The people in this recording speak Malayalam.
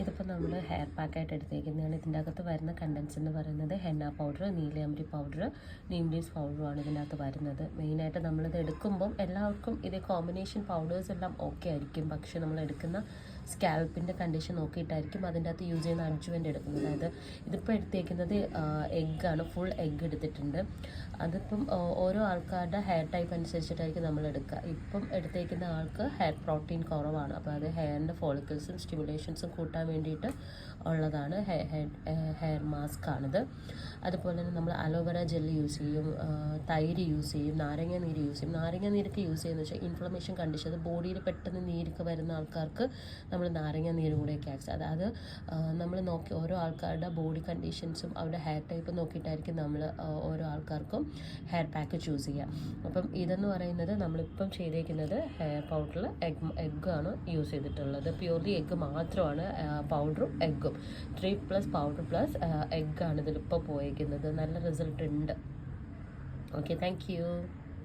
ഇതിപ്പോൾ നമ്മൾ ഹെയർ പാക്കായിട്ട് എടുത്തേക്കുന്നതാണ്. ഇതിൻ്റെ അകത്ത് വരുന്ന കണ്ടൻസ് എന്ന് പറയുന്നത് ഹെന്ന പൗഡർ, നീലയമരി പൗഡർ, നീം ലീവ്സ് പൗഡറുമാണ് ഇതിനകത്ത് വരുന്നത്. മെയിനായിട്ട് നമ്മളിത് എടുക്കുമ്പം എല്ലാവർക്കും ഇത് കോമ്പിനേഷൻ പൗഡേഴ്സ് എല്ലാം ഓക്കെ ആയിരിക്കും. പക്ഷേ നമ്മൾ എടുക്കുന്ന സ്കാൽപ്പിൻ്റെ കണ്ടീഷൻ നോക്കിയിട്ടായിരിക്കും അതിൻ്റെ അകത്ത് യൂസ് ചെയ്യുന്ന അഡ്ജുവൻ്റ് എടുക്കുന്നത്. അതായത് ഇതിപ്പോൾ എടുത്തേക്കുന്നത് എഗ്ഗാണ്, ഫുൾ എഗ്ഗ് എടുത്തിട്ടുണ്ട്. അതിപ്പം ഓരോ ആൾക്കാരുടെ ഹെയർ ടൈപ്പ് അനുസരിച്ചിട്ടായിരിക്കും നമ്മൾ എടുക്കുക. ഇപ്പം എടുത്തേക്കുന്ന ആൾക്ക് ഹെയർ പ്രോട്ടീൻ കുറവാണ്, അപ്പോൾ അത് ഹെയറിൻ്റെ ഫോളിക്കിൾസും സ്റ്റിമുലേഷൻസും കൂട്ടാൻ വേണ്ടിയിട്ട് ഉള്ളതാണ്. ഹെയർ മാസ്ക് ആണിത്. അതുപോലെ തന്നെ നമ്മൾ അലോവേറ ജെല്ല് യൂസ് ചെയ്യും, തൈര് യൂസ് ചെയ്യും, നാരങ്ങ നീര് യൂസ് ചെയ്യും. നാരങ്ങ നീരൊക്കെ യൂസ് ചെയ്യുന്നത് വെച്ചാൽ ഇൻഫ്ലമേഷൻ കണ്ടീഷൻ, അത് ബോഡിയിൽ പെട്ടെന്ന് നീരൊക്കെ വരുന്ന ആൾക്കാർക്ക് നമ്മൾ നാരങ്ങ നീര് കൂടെയൊക്കെ ആക്സ്. അതായത് നമ്മൾ നോക്കി ഓരോ ആൾക്കാരുടെ ബോഡി കണ്ടീഷൻസും അവരുടെ ഹെയർ ടൈപ്പ് നോക്കിയിട്ടായിരിക്കും നമ്മൾ ഓരോ ആൾക്കാർക്കും ഹെയർ പാക്ക് ചൂസ് ചെയ്യുക. അപ്പം ഇതെന്ന് പറയുന്നത് നമ്മളിപ്പം ചെയ്തേക്കുന്നത് ഹെയർ പൗഡറിൽ എഗ്ഗാണ് യൂസ് ചെയ്തിട്ടുള്ളത്. പ്യൂർലി എഗ്ഗ് മാത്രമാണ്, പൗഡറും എഗ്ഗും 3+ പൗഡർ പ്ലസ് എഗ്ഗാണ് ഇതിലിപ്പോൾ പോയേക്കുന്നത്. നല്ല റിസൾട്ട് ഉണ്ട്. Okay, thank you.